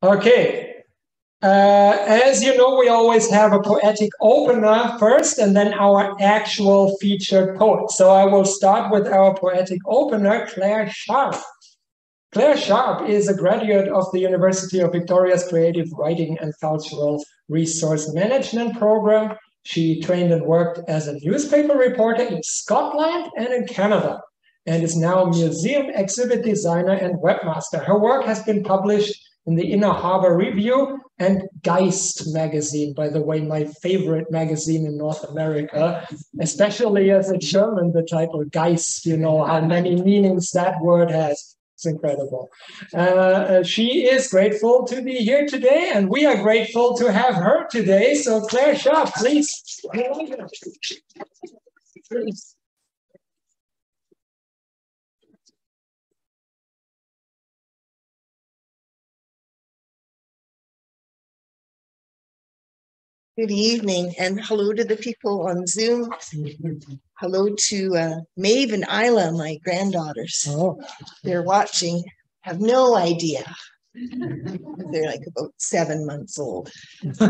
Okay. As you know, we always have a poetic opener first and then our actual featured poet. So I will start with our poetic opener, Clare Sharpe. Clare Sharpe is a graduate of the University of Victoria's Creative Writing and Cultural Resource Management program. She trained and worked as a newspaper reporter in Scotland and in Canada, and is now a museum exhibit designer and webmaster. Her work has been published in the Inner Harbour Review and Geist magazine, by the way, my favorite magazine in North America, especially as a German, the title Geist, you know how many meanings that word has. It's incredible. She is grateful to be here today, and we are grateful to have her today. So Clare Sharpe, please. Good evening, and hello to the people on Zoom. Hello to Maeve and Isla, my granddaughters. Oh. They're watching, have no idea. They're like about 7 months old. So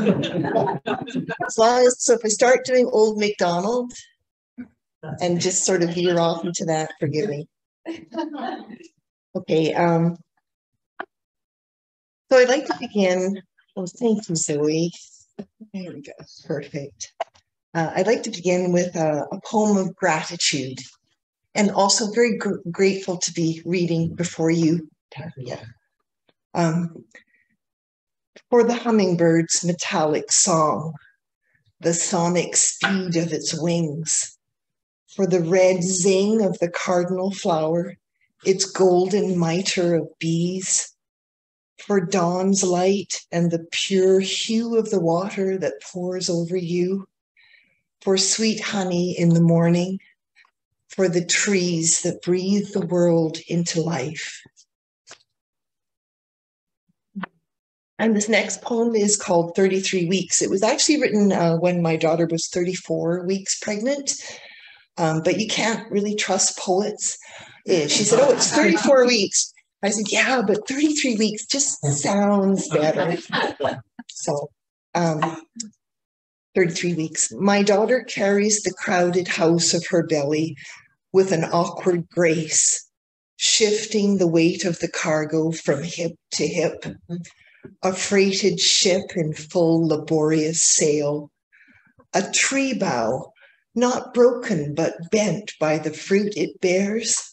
if I start doing Old MacDonald and just sort of veer off into that, forgive me. Okay, so I'd like to begin. Oh, thank you, Zoe. There we go. Perfect. I'd like to begin with a poem of gratitude, and also very grateful to be reading before you, Taria. For the hummingbird's metallic song, the sonic speed of its wings, for the red zing of the cardinal flower, its golden mitre of bees, for dawn's light and the pure hue of the water that pours over you, for sweet honey in the morning, for the trees that breathe the world into life. And this next poem is called 33 Weeks. It was actually written when my daughter was 34 weeks pregnant, but you can't really trust poets. She said, oh, it's 34 weeks. I said, yeah, but 33 weeks just sounds better. So 33 weeks. My daughter carries the crowded house of her belly with an awkward grace, shifting the weight of the cargo from hip to hip. A freighted ship in full laborious sail. A tree bough, not broken but bent by the fruit it bears.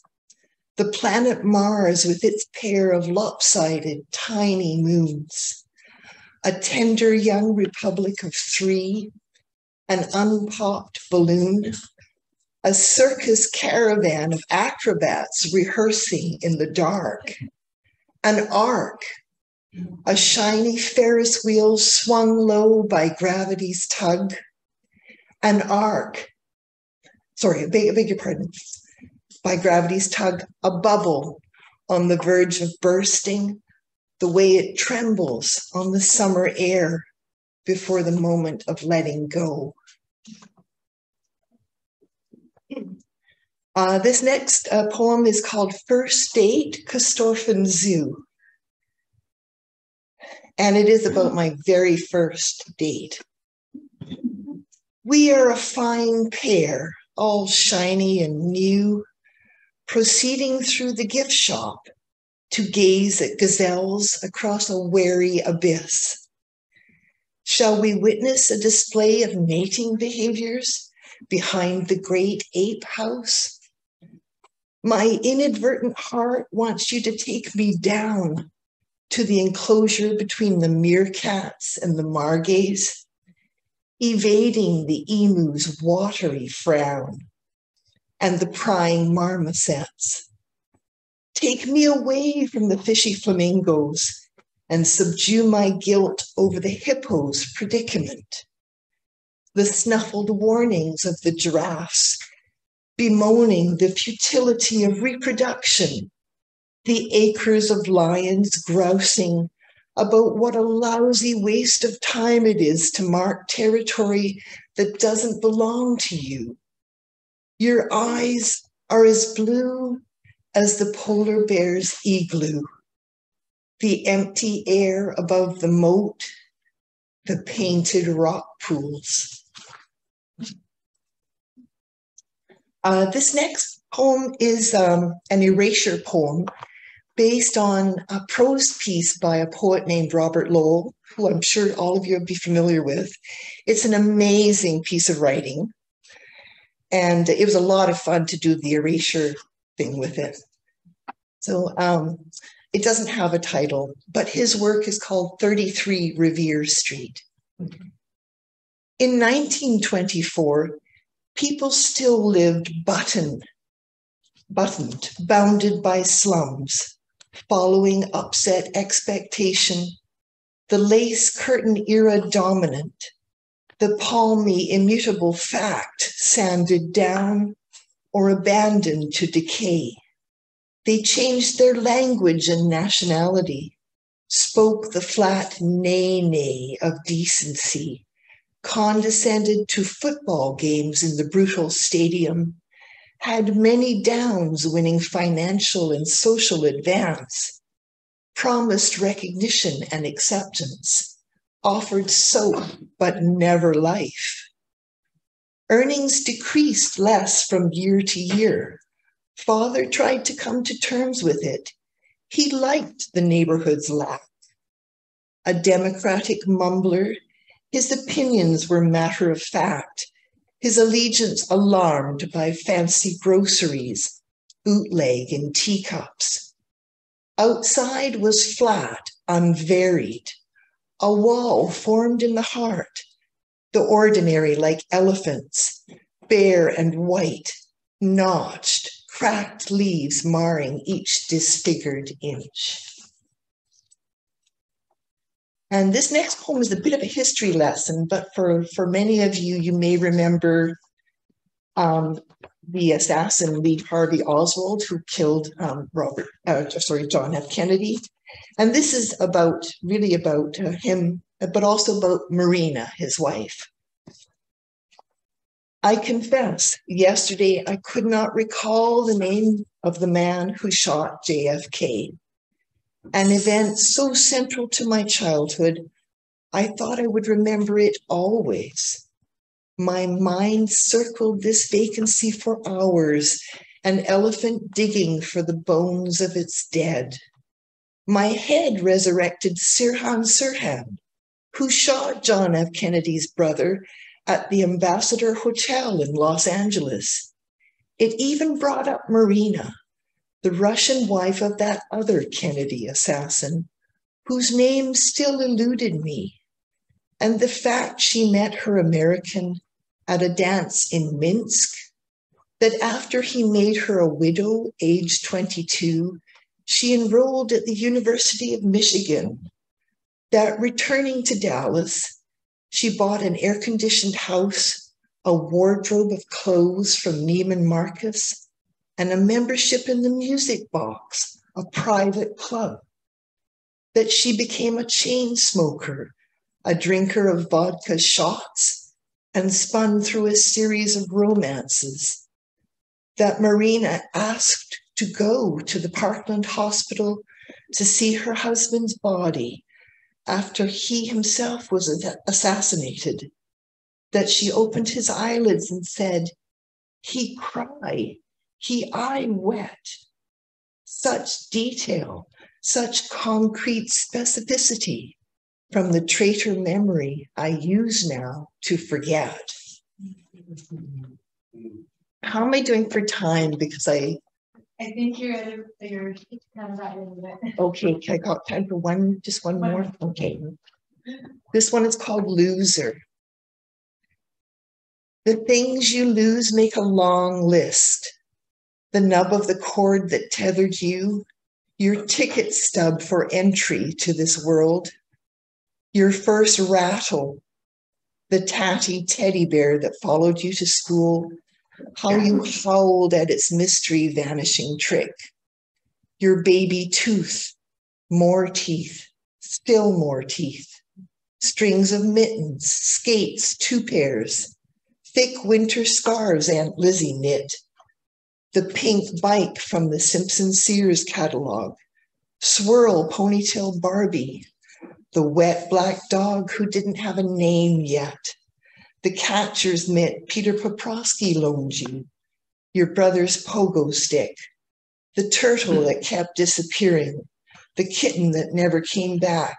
The planet Mars with its pair of lopsided tiny moons, a tender young republic of 3, an unpopped balloon, a circus caravan of acrobats rehearsing in the dark, an ark, a shiny Ferris wheel swung low by gravity's tug, an ark, I beg your pardon, by gravity's tug, a bubble on the verge of bursting, the way it trembles on the summer air before the moment of letting go. This next poem is called First Date, Corstorphine Zoo. And it is about my very first date. We are a fine pair, all shiny and new, proceeding through the gift shop to gaze at gazelles across a wary abyss. Shall we witness a display of mating behaviors behind the great ape house? My inadvertent heart wants you to take me down to the enclosure between the meerkats and the margays, evading the emu's watery frown and the prying marmosets. Take me away from the fishy flamingos and subdue my guilt over the hippo's predicament. The snuffled warnings of the giraffes bemoaning the futility of reproduction, the acres of lions grousing about what a lousy waste of time it is to mark territory that doesn't belong to you. Your eyes are as blue as the polar bear's igloo. the empty air above the moat, the painted rock pools. This next poem is an erasure poem based on a prose piece by a poet named Robert Lowell, who I'm sure all of you will be familiar with. It's an amazing piece of writing, and it was a lot of fun to do the erasure thing with it. So it doesn't have a title, but his work is called 33 Revere Street. In 1924, people still lived buttoned, bounded by slums, following upset expectation, the lace curtain era dominant, the palmy immutable fact sanded down or abandoned to decay. They changed their language and nationality, spoke the flat nay-nay of decency, condescended to football games in the brutal stadium, had many downs winning financial and social advance, promised recognition and acceptance, offered soap but never life. Earnings decreased less from year to year. Father tried to come to terms with it. He liked the neighborhood's lack. A democratic mumbler, his opinions were matter of fact, his allegiance alarmed by fancy groceries, bootleg in teacups. Outside was flat, unvaried, a wall formed in the heart, the ordinary like elephants, bare and white, notched, cracked leaves marring each disfigured inch. And this next poem is a bit of a history lesson, but for many of you, you may remember the assassin Lee Harvey Oswald, who killed John F. Kennedy. And this is really about him, but also about Marina, his wife. I confess, yesterday I could not recall the name of the man who shot JFK. An event so central to my childhood, I thought I would remember it always. My mind circled this vacancy for hours, an elephant digging for the bones of its dead. My head resurrected Sirhan Sirhan, who shot John F. Kennedy's brother at the Ambassador Hotel in Los Angeles. It even brought up Marina, the Russian wife of that other Kennedy assassin, whose name still eluded me, and the fact she met her American at a dance in Minsk, that after he made her a widow, aged 22, she enrolled at the University of Michigan, that returning to Dallas, she bought an air-conditioned house, a wardrobe of clothes from Neiman Marcus, and a membership in the Music Box, a private club, that she became a chain smoker, a drinker of vodka shots, and spun through a series of romances, that Marina asked to go to the Parkland Hospital to see her husband's body after he himself was assassinated, that she opened his eyelids and said, "He cry, he eye wet." Such detail, such concrete specificity from the traitor memory I use now to forget. How am I doing for time? Because I think you're kind of right in it. Okay, I got time for just one more? Okay. This one is called Loser. The things you lose make a long list. The nub of the cord that tethered you, your ticket stub for entry to this world, your first rattle, the tatty teddy bear that followed you to school, how you howled at its mystery vanishing trick, your baby tooth, more teeth, still more teeth, strings of mittens, skates, 2 pairs, thick winter scarves Aunt Lizzie knit, the pink bike from the Simpson Sears catalog, Swirl ponytail Barbie, the wet black dog who didn't have a name yet, the catcher's mitt Peter Poprosky loaned you, your brother's pogo stick, the turtle that kept disappearing, the kitten that never came back,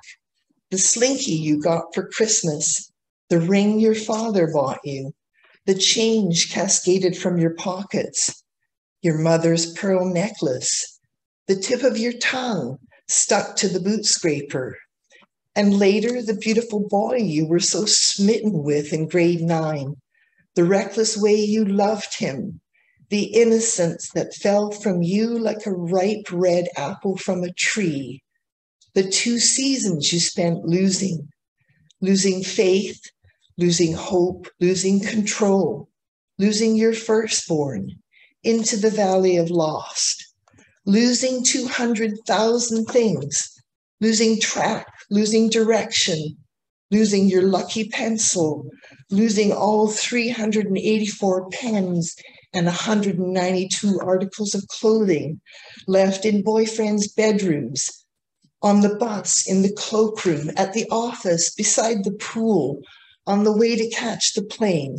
the slinky you got for Christmas, the ring your father bought you, the change cascaded from your pockets, your mother's pearl necklace, the tip of your tongue stuck to the boot scraper, and later the beautiful boy you were so smitten with in grade 9, the reckless way you loved him, the innocence that fell from you like a ripe red apple from a tree, the 2 seasons you spent losing faith, losing hope, losing control, losing your firstborn into the valley of lost, losing 200,000 things, losing track, losing direction, losing your lucky pencil, losing all 384 pens and 192 articles of clothing left in boyfriends' bedrooms, on the bus, in the cloakroom, at the office, beside the pool, on the way to catch the plane,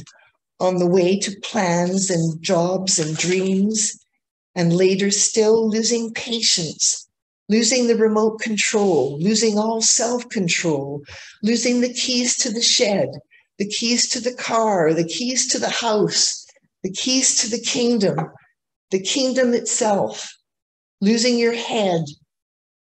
on the way to plans and jobs and dreams, and later still losing patience, losing the remote control, losing all self-control, losing the keys to the shed, the keys to the car, the keys to the house, the keys to the kingdom itself, losing your head,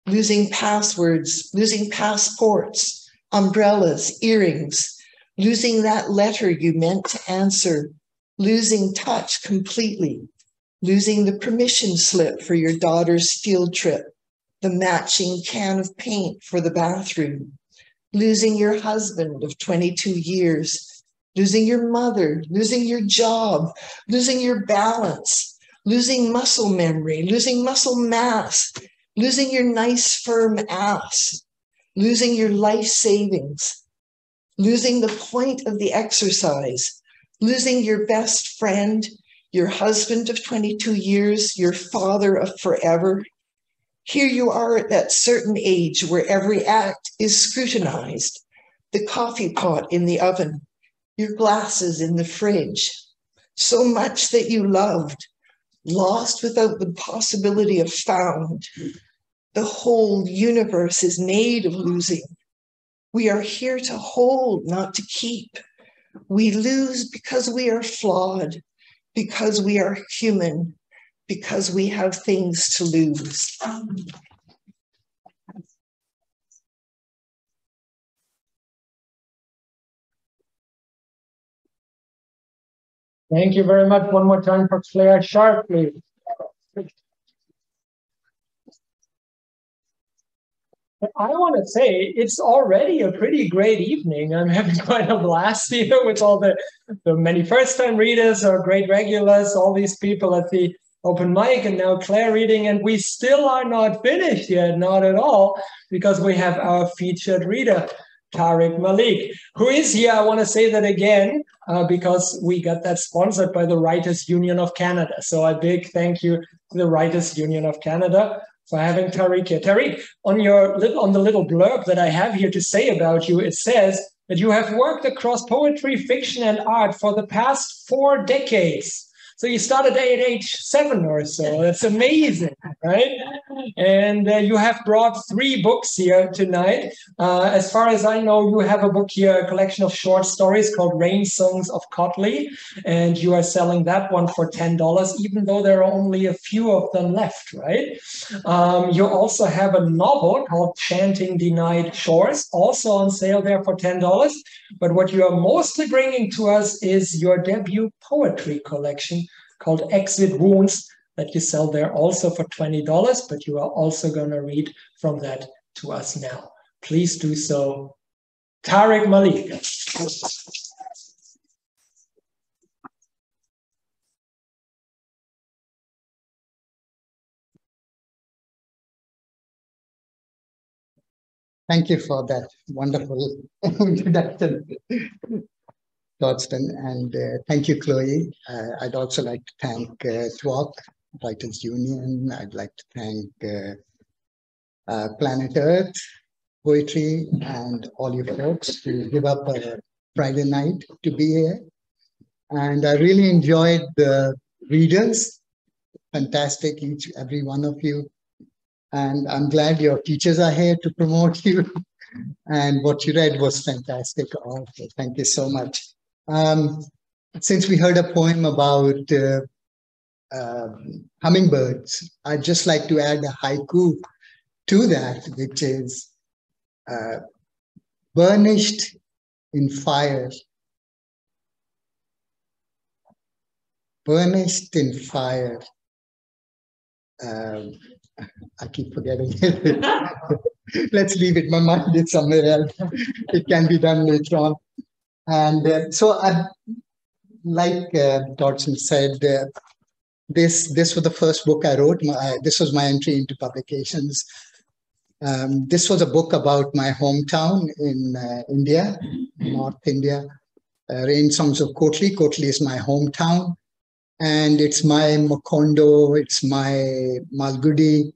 losing passwords, losing passports, umbrellas, earrings, losing that letter you meant to answer, losing touch completely, losing the permission slip for your daughter's field trip, the matching can of paint for the bathroom, losing your husband of 22 years, losing your mother, losing your job, losing your balance, losing muscle memory, losing muscle mass, losing your nice firm ass, losing your life savings, losing the point of the exercise, losing your best friend, your husband of 22 years, your father of forever. Here you are at that certain age where every act is scrutinized, the coffee pot in the oven, your glasses in the fridge, so much that you loved, lost without the possibility of found. The whole universe is made of losing. We are here to hold, not to keep. We lose because we are flawed, because we are human, because we have things to lose. Thank you very much. One more time for Clare Sharpe, please. I want to say it's already a pretty great evening. I'm having quite a blast here with all the many first-time readers or great regulars, all these people at the open mic, and now Claire reading, and we still are not finished yet, not at all, because we have our featured reader, Tāriq Malik, who is here. I want to say that again, because we got that sponsored by the Writers Union of Canada. So a big thank you to the Writers Union of Canada for having Tāriq here. Tāriq, on the little blurb that I have here to say about you, it says that you have worked across poetry, fiction, and art for the past 4 decades. So you started at age 7 or so. That's amazing, right? And you have brought 3 books here tonight. As far as I know, you have a book here, a collection of short stories called Rainsongs of Kotli, and you are selling that one for $10, even though there are only a few of them left, right? You also have a novel called Chanting Denied Shores, also on sale there for $10. But what you are mostly bringing to us is your debut poetry collection called Exit Wounds, that you sell there also for $20, but you are also going to read from that to us now. Please do so. Tāriq Malik. Thank you for that wonderful introduction, Torsten, and thank you, Chloe. I'd also like to thank TWAC, Writers Union. I'd like to thank Planet Earth, Poetry, and all you folks to give up a Friday night to be here. And I really enjoyed the readers. Fantastic, every one of you. And I'm glad your teachers are here to promote you. And what you read was fantastic also. Thank you so much. Since we heard a poem about hummingbirds, I'd just like to add a haiku to that, which is burnished in fire. Burnished in fire. I keep forgetting it. Let's leave it. My mind is somewhere else. It can be done later on. And so, like Dodson said, this was the first book I wrote. This was my entry into publications. This was a book about my hometown in India, North India. Rainsongs of Kotli. Kotli is my hometown. And it's my Makondo, it's my Malgudi.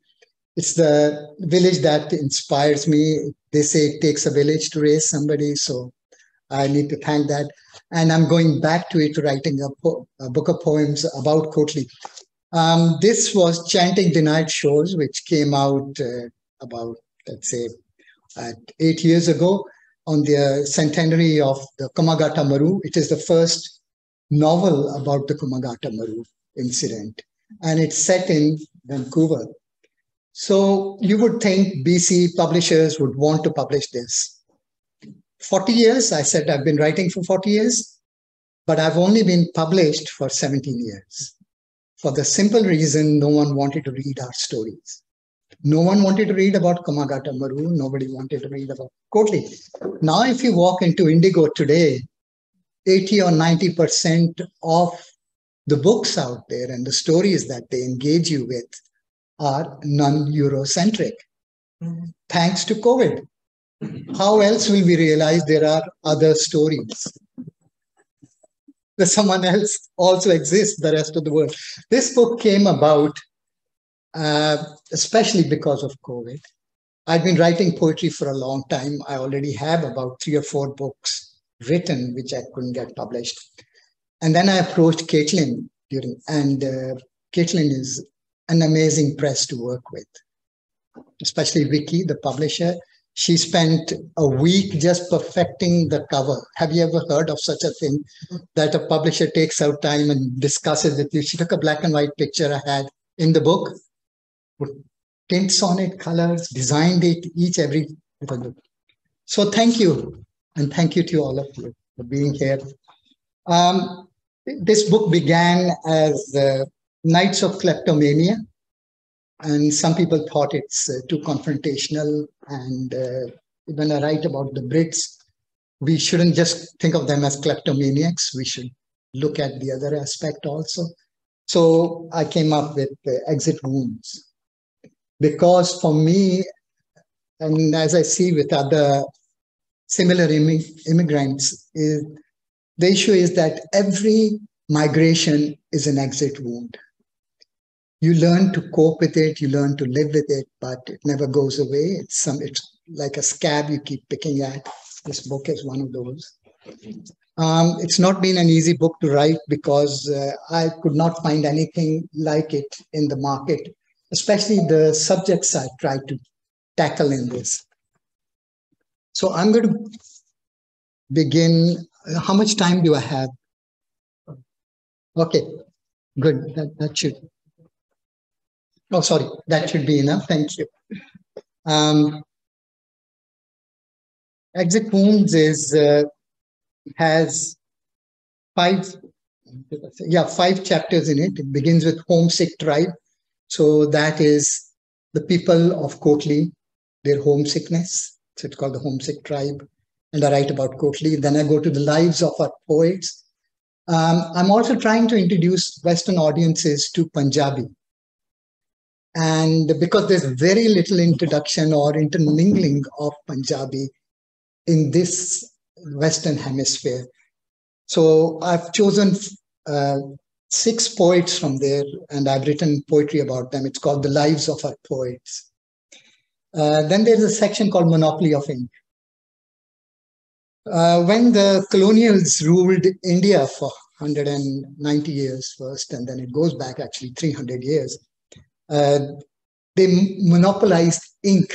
It's the village that inspires me. They say it takes a village to raise somebody, so I need to thank that. And I'm going back to it, writing a book of poems about Kotli. This was Chanting Denied Shores, which came out about, let's say, 8 years ago on the centenary of the Komagata Maru. It is the first novel about the Komagata Maru incident, and it's set in Vancouver. So you would think BC publishers would want to publish this. 40 years, I said I've been writing for 40 years, but I've only been published for 17 years. For the simple reason, no one wanted to read our stories. No one wanted to read about Komagata Maru. Nobody wanted to read about Kotli. Now, if you walk into Indigo today, 80 or 90% of the books out there and the stories that they engage you with are non-Eurocentric. Thanks to COVID. How else will we realize there are other stories? That someone else also exists, the rest of the world. This book came about especially because of COVID. I've been writing poetry for a long time. I already have about 3 or 4 books written, which I couldn't get published. And then I approached Caitlin and Caitlin is an amazing press to work with, especially Vicky, the publisher. She spent a week just perfecting the cover. Have you ever heard of such a thing, that a publisher takes out time and discusses with you? She took a black and white picture I had in the book, put tints on it, colors, designed it, every. So thank you. And thank you to all of you for being here. This book began as Nights of Kleptomania. And some people thought it's too confrontational. And when I write about the Brits, we shouldn't just think of them as kleptomaniacs. We should look at the other aspect also. So I came up with Exit Wounds. Because for me, and as I see with other similar immigrants, the issue is that every migration is an exit wound. You learn to cope with it, you learn to live with it, but it never goes away. It's like a scab you keep picking at. This book is one of those. It's not been an easy book to write because I could not find anything like it in the market, especially the subjects I tried to tackle in this. So I'm going to begin. How much time do I have? Okay, good. That should. Oh, sorry. That should be enough. Thank you. Exit Wounds has 5 chapters in it. It begins with Homesick Tribe. So that is the people of Kotli, their homesickness. So it's called the Homesick Tribe. And I write about Kotli. Then I go to the lives of our poets. I'm also trying to introduce Western audiences to Punjabi. And because there's very little introduction or intermingling of Punjabi in this Western hemisphere. So I've chosen 6 poets from there, and I've written poetry about them. It's called The Lives of Our Poets. Then there's a section called Monopoly of Ink. When the colonials ruled India for 190 years first, and then it goes back actually 300 years, they monopolized ink.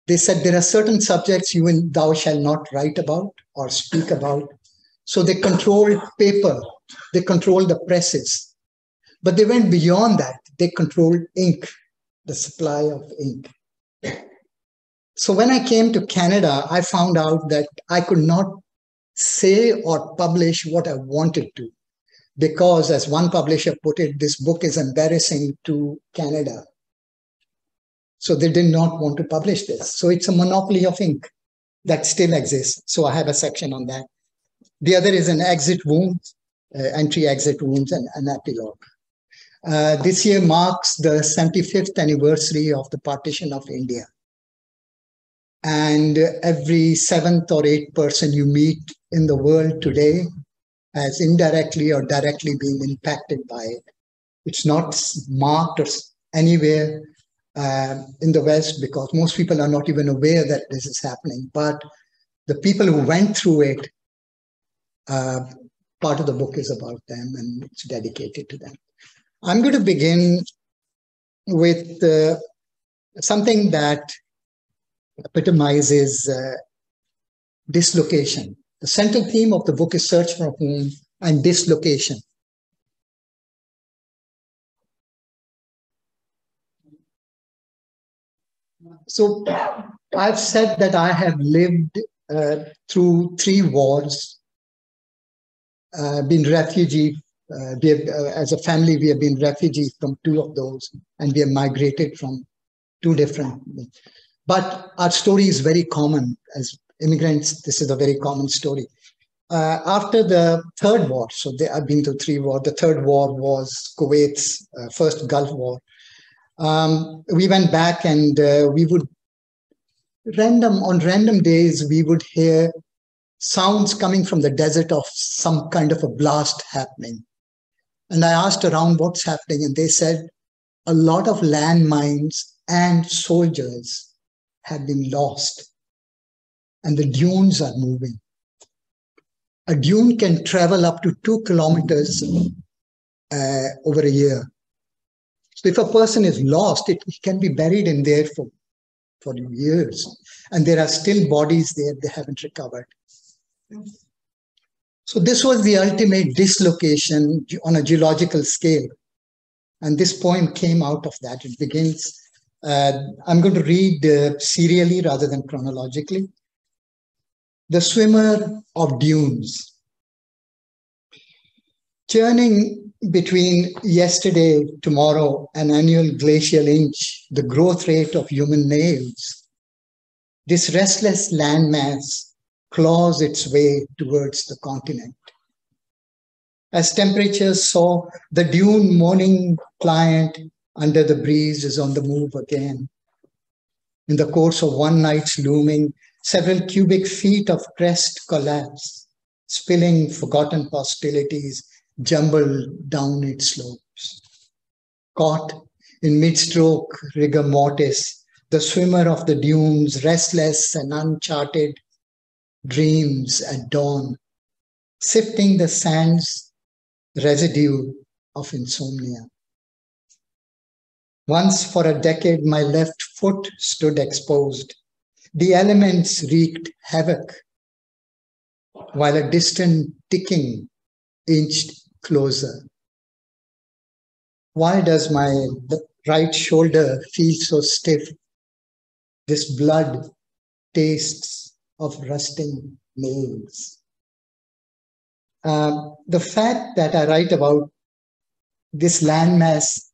They said there are certain subjects thou shalt not write about or speak about. So they controlled paper, they controlled the presses. But they went beyond that. They controlled ink, the supply of ink. So when I came to Canada, I found out that I could not say or publish what I wanted to, because as one publisher put it, this book is embarrassing to Canada. So they did not want to publish this. So it's a monopoly of ink that still exists. So I have a section on that. The other is an exit wounds, entry-exit wounds, and an epilogue. This year marks the 75th anniversary of the partition of India. And every 7th or 8th person you meet in the world today has indirectly or directly been impacted by it. It's not marked or anywhere in the West because most people are not even aware that this is happening. But the people who went through it, part of the book is about them and it's dedicated to them. I'm going to begin with something that epitomizes dislocation. The central theme of the book is search for home and dislocation. So I've said that I have lived through 3 wars, been refugee. As a family, we have been refugees from 2 of those, and we have migrated from 2 different. But our story is very common. As immigrants, this is a very common story. After the 3rd war, so I've been to 3 wars. The 3rd war was Kuwait's first Gulf War. We went back and we would, on random days, we would hear sounds coming from the desert of some kind of a blast happening. And I asked around what's happening, and they said a lot of landmines and soldiers have been lost, and the dunes are moving. A dune can travel up to 2 kilometers over a year. So if a person is lost, it can be buried in there for years. And there are still bodies there they haven't recovered. So this was the ultimate dislocation on a geological scale. And this poem came out of that. It begins, I'm going to read serially rather than chronologically. The Swimmer of Dunes. Churning between yesterday, tomorrow, an annual glacial inch, the growth rate of human nails, this restless landmass claws its way towards the continent. As temperatures soar, the dune morning client under the breeze is on the move again. In the course of one night's looming, several cubic feet of crest collapse, spilling forgotten hostilities jumble down its slopes. Caught in mid-stroke rigor mortis, the swimmer of the dunes, restless and uncharted, dreams at dawn, sifting the sand's residue of insomnia. Once for a decade, my left foot stood exposed. The elements wreaked havoc, while a distant ticking inched closer. Why does my right shoulder feel so stiff? This blood tastes of rusting nails. The fact that I write about this landmass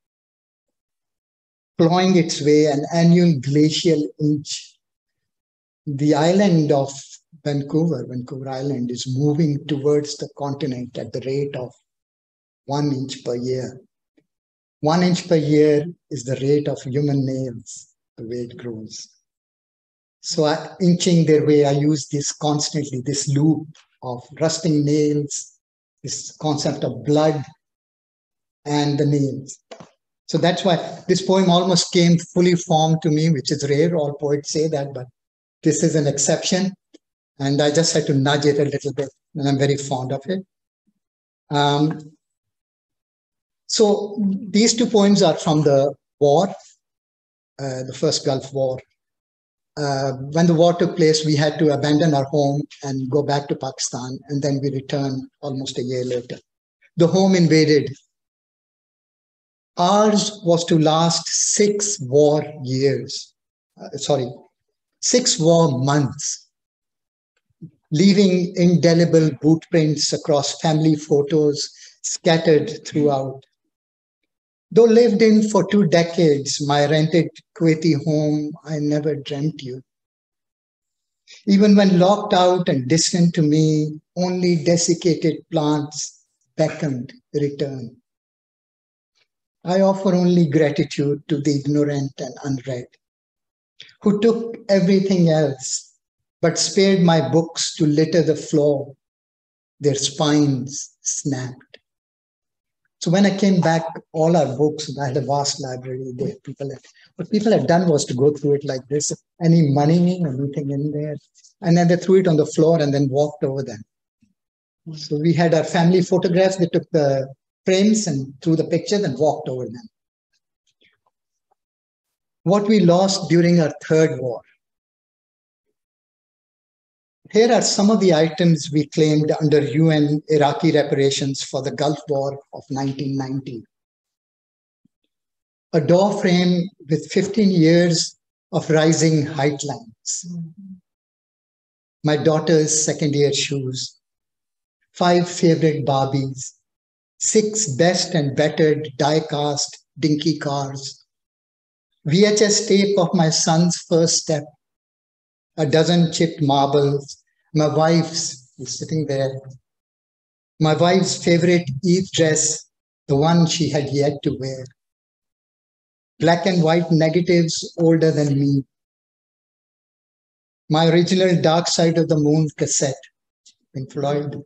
clawing its way an annual glacial inch, the island of Vancouver Island, is moving towards the continent at the rate of 1 inch per year. 1 inch per year is the rate of human nails, the way it grows. So inching their way, I use this constantly, this loop of rusting nails, this concept of blood and the nails. So that's why this poem almost came fully formed to me, which is rare. All poets say that, but this is an exception. And I just had to nudge it a little bit, and I'm very fond of it. So these two poems are from the war, the first Gulf War. When the war took place, we had to abandon our home and go back to Pakistan, and then we returned almost a year later. The home invaded. Ours was to last 6 war years, 6 war months, leaving indelible boot prints across family photos scattered throughout. Though lived in for 2 decades, my rented Kuwaiti home, I never dreamt you. Even when locked out and distant to me, only desiccated plants beckoned return. I offer only gratitude to the ignorant and unread, who took everything else, but spared my books to litter the floor, their spines snapped. So when I came back, all our books, I had a vast library there. What people had done was to go through it like this, any money, anything in there, and then they threw it on the floor and then walked over them. So we had our family photographs. They took the frames and threw the pictures and walked over them. What we lost during our third war. Here are some of the items we claimed under UN Iraqi reparations for the Gulf War of 1990. A door frame with 15 years of rising height lines. My daughter's second-year shoes. 5 favorite Barbies. 6 best and bettered die-cast dinky cars. VHS tape of my son's first step. A dozen chipped marbles. My wife's is sitting there. My wife's favorite Eid dress, the one she had yet to wear. Black and white negatives older than me. My original Dark Side of the Moon cassette, Pink Floyd.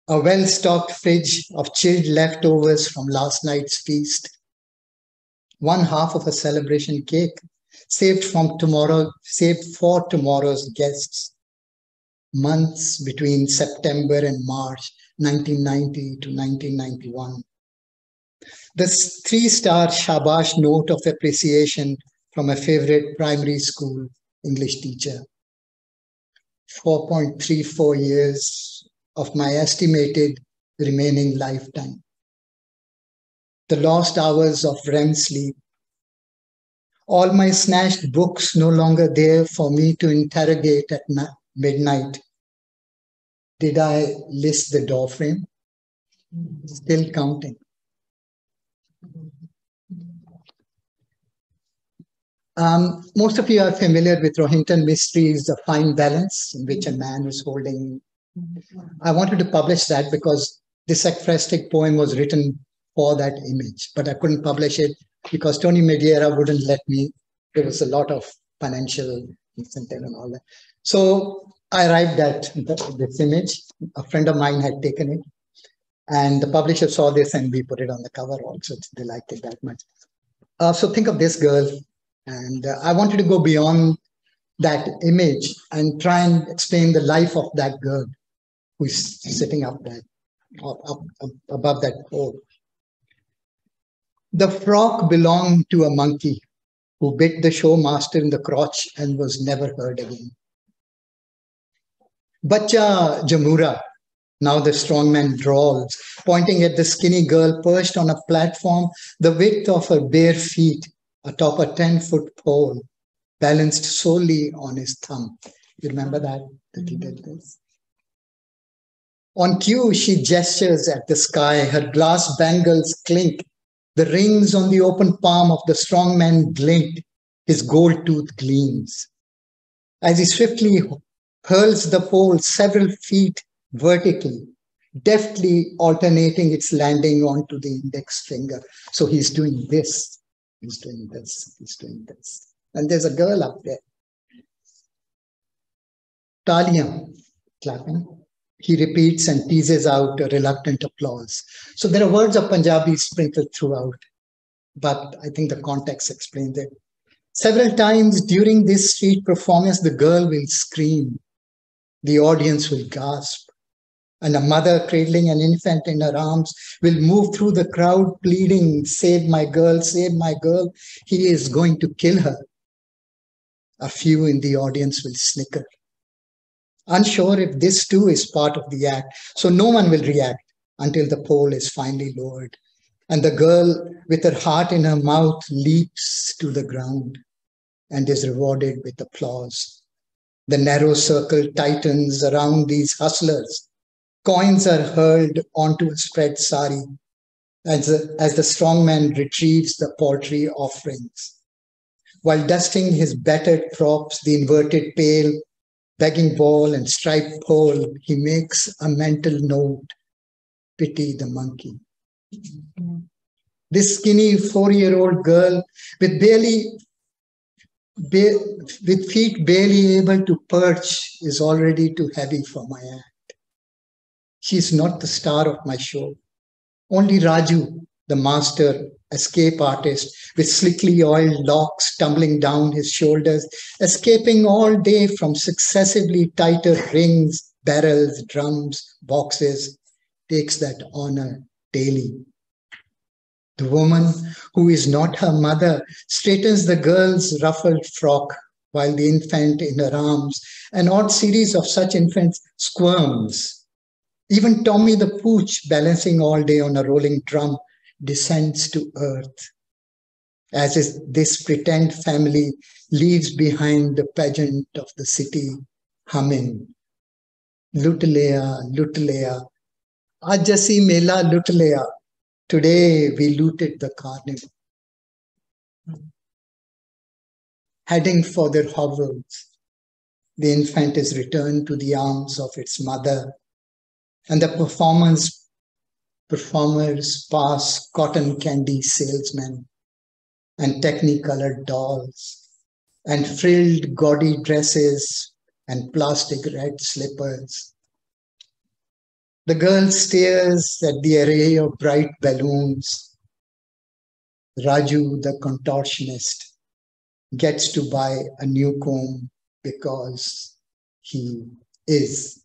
A well-stocked fridge of chilled leftovers from last night's feast. 1/2 of a celebration cake, saved for tomorrow's guests. Months between September and March 1990 to 1991. The 3-star Shabash note of appreciation from a favorite primary school English teacher. 4.34 years of my estimated remaining lifetime. The lost hours of REM sleep. All my snatched books no longer there for me to interrogate at midnight. Did I list the door frame? Still counting. Most of you are familiar with Rohinton Mysteries, The Fine Balance, in which a man is holding. I wanted to publish that because this ekphrastic poem was written for that image, but I couldn't publish it because Tony Mediera wouldn't let me. There was a lot of financial incentive and all that. So I arrived at this image. A friend of mine had taken it, and the publisher saw this, and we put it on the cover also. They liked it that much. So think of this girl, and I wanted to go beyond that image and try and explain the life of that girl who's sitting up there, up above that pole. The frock belonged to a monkey who bit the showmaster in the crotch and was never heard again. Bacha Jamura, now the strongman drawls, pointing at the skinny girl perched on a platform the width of her bare feet atop a 10-foot pole, balanced solely on his thumb. You remember that he did this? On cue, she gestures at the sky, her glass bangles clink, the rings on the open palm of the strongman glint, his gold tooth gleams. As he swiftly hurls the pole several feet vertically, deftly alternating its landing onto the index finger. So he's doing this, he's doing this, he's doing this. And there's a girl up there. Taliyan, clapping. He repeats and teases out a reluctant applause. So there are words of Punjabi sprinkled throughout. but I think the context explains it. Several times during this street performance, the girl will scream, the audience will gasp, and a mother cradling an infant in her arms will move through the crowd pleading, save my girl, he is going to kill her. A few in the audience will snicker, unsure if this too is part of the act, so no one will react until the pole is finally lowered, and the girl with her heart in her mouth leaps to the ground and is rewarded with applause. The narrow circle tightens around these hustlers. Coins are hurled onto a spread sari as the strong man retrieves the paltry offerings. While dusting his battered props, the inverted pail, begging ball, and striped pole, he makes a mental note, pity the monkey. This skinny 4-year-old girl with feet barely able to perch is already too heavy for my act. She is not the star of my show. Only Raju, the master escape artist with slickly oiled locks tumbling down his shoulders, escaping all day from successively tighter rings, barrels, drums, boxes, takes that honor daily. The woman who is not her mother straightens the girl's ruffled frock while the infant in her arms, an odd series of such infants, squirms. Even Tommy the Pooch, balancing all day on a rolling drum, descends to earth, as if this pretend family leaves behind the pageant of the city, humming, Lutlea, Lutlea, Ajasi Mela Lutlea. Today we looted the carnival. Heading for their hovels, the infant is returned to the arms of its mother, and the performers pass cotton candy salesmen and technicolored dolls and frilled gaudy dresses and plastic red slippers. The girl stares at the array of bright balloons. Raju, the contortionist, gets to buy a new comb because he is.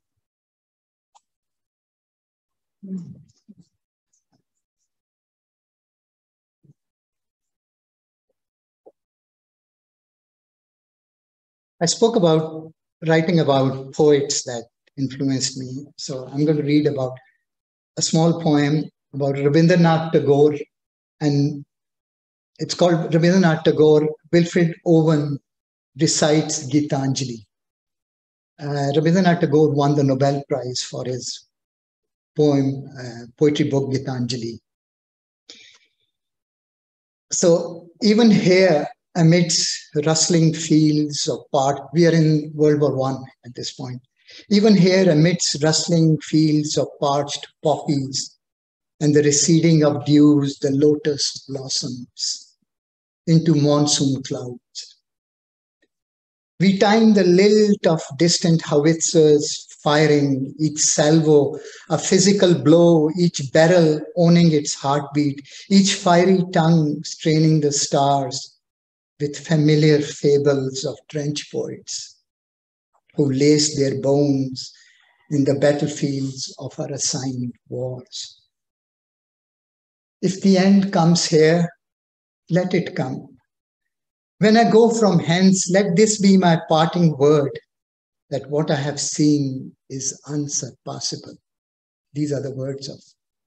I spoke about writing about poets that influenced me. So I'm going to read about a small poem about Rabindranath Tagore, and it's called Rabindranath Tagore, Wilfred Owen recites Gitanjali. Rabindranath Tagore won the Nobel Prize for his poetry book Gitanjali. So even here, amidst rustling fields of we are in World War I at this point. Even here, amidst rustling fields of parched poppies and the receding of dews, the lotus blossoms into monsoon clouds. We time the lilt of distant howitzers firing, each salvo a physical blow, each barrel owning its heartbeat, each fiery tongue straining the stars with familiar fables of trench poets who laced their bones in the battlefields of our assigned wars. If the end comes here, let it come. When I go from hence, let this be my parting word, that what I have seen is unsurpassable. These are the words of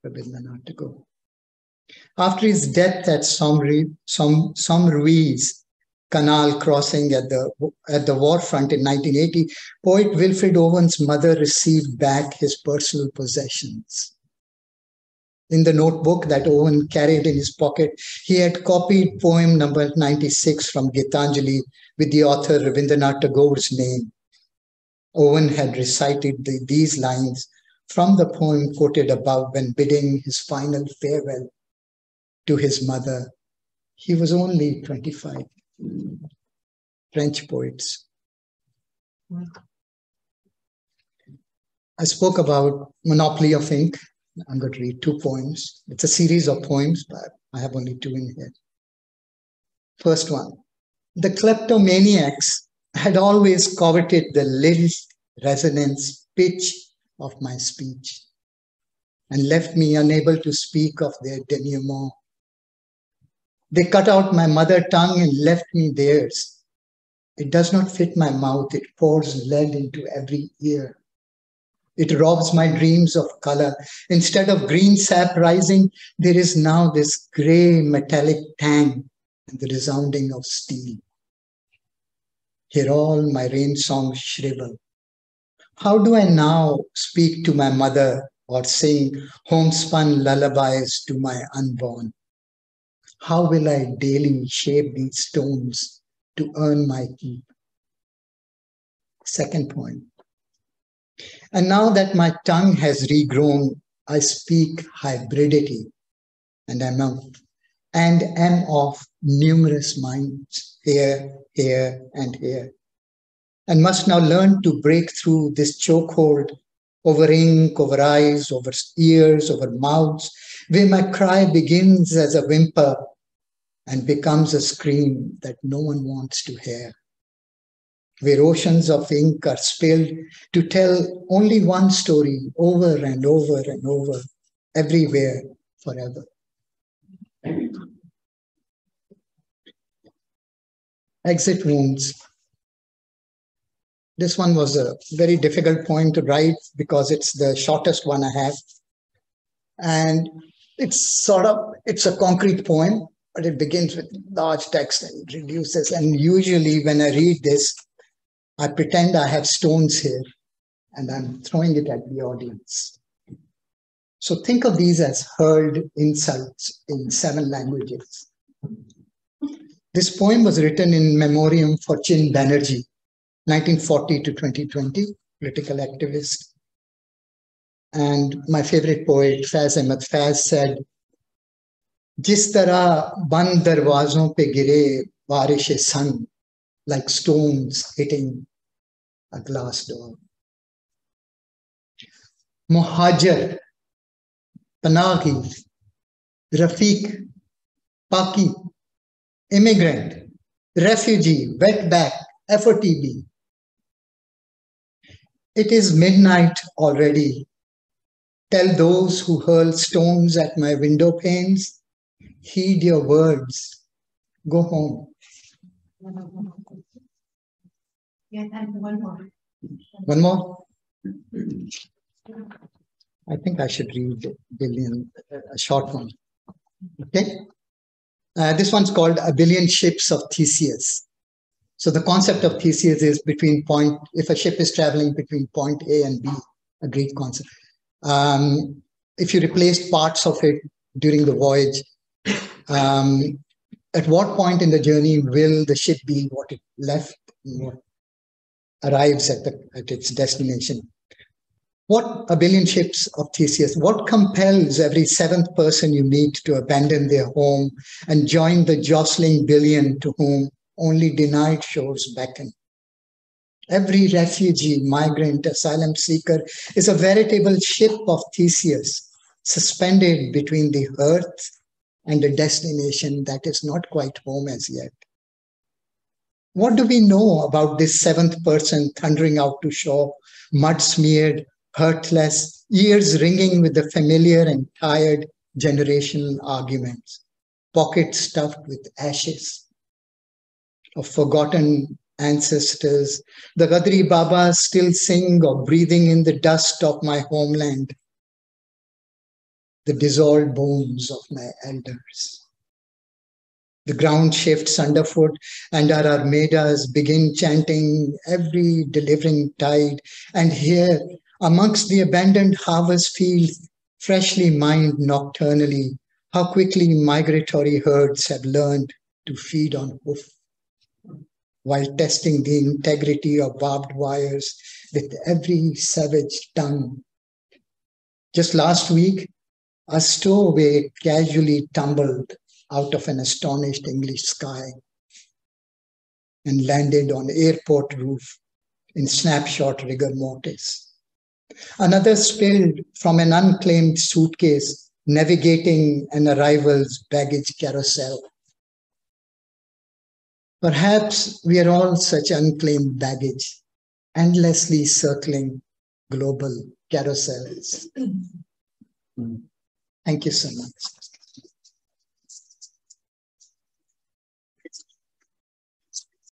Rabindranath Tagore. After his death at Somme Ruiz Canal crossing at the war front in 1980, poet Wilfred Owen's mother received back his personal possessions. In the notebook that Owen carried in his pocket, he had copied poem number 96 from Gitanjali with the author Rabindranath Tagore's name. Owen had recited these lines from the poem quoted above when bidding his final farewell to his mother. He was only 25. French poets. I spoke about Monopoly of Ink. I'm going to read 2 poems. It's a series of poems, but I have only 2 in here. First one. The kleptomaniacs had always coveted the lilt, resonance, pitch of my speech and left me unable to speak of their denouement. They cut out my mother tongue and left me theirs. It does not fit my mouth. It pours lead into every ear. It robs my dreams of color. Instead of green sap rising, there is now this gray metallic tang and the resounding of steel. Here all my rain songs shrivel. How do I now speak to my mother or sing homespun lullabies to my unborn? How will I daily shape these stones to earn my keep? Second point. And now that my tongue has regrown, I speak hybridity and am of numerous minds here, and here, and must now learn to break through this chokehold over ink, over eyes, over ears, over mouths, where my cry begins as a whimper and becomes a scream that no one wants to hear, where oceans of ink are spilled to tell only one story over and over and over, everywhere, forever. Exit wounds. This one was a very difficult poem to write because it's the shortest one I have. And it's a concrete poem, but it begins with large text and reduces. And usually when I read this, I pretend I have stones here and I'm throwing it at the audience. So think of these as hurled insults in 7 languages. This poem was written in memoriam for Chin Banerjee, 1940 to 2020, political activist. And my favorite poet, Faiz Ahmed Faiz, said, "Jis tarah band darwazon pe gire barish-e-san, like stones hitting a glass door." Muhajir, Panahi, Rafiq, Paki, immigrant, refugee, wetback, FOTB. It is midnight already. Tell those who hurl stones at my window panes, heed your words. Go home. Yeah, and one more. One more? I think I should read a short one. Okay? This one's called A Billion Ships of Theseus. So the concept of Theseus is if a ship is traveling between point A and B, a Greek concept. If you replaced parts of it during the voyage, at what point in the journey will the ship be what it left, what arrives at its destination? What A Billion Ships of Theseus? What compels every 7th person you meet to abandon their home and join the jostling billion to whom only denied shores beckon? Every refugee, migrant, asylum seeker is a veritable ship of Theseus, suspended between the earth and a destination that is not quite home as yet. What do we know about this 7th person thundering out to shore, mud-smeared, hurtless, ears ringing with the familiar and tired generational arguments, pockets stuffed with ashes of forgotten ancestors? The Gadri Babas still sing or breathing in the dust of my homeland, the dissolved bones of my elders. The ground shifts underfoot and our armadas begin chanting every delivering tide. And here, amongst the abandoned harvest fields, freshly mined nocturnally, how quickly migratory herds have learned to feed on hoof, while testing the integrity of barbed wires with every savage tongue. Just last week, a stowaway casually tumbled out of an astonished English sky and landed on airport roof in snapshot rigor mortis. Another spilled from an unclaimed suitcase navigating an arrival's baggage carousel. Perhaps we are all such unclaimed baggage, endlessly circling global carousels. Thank you so much.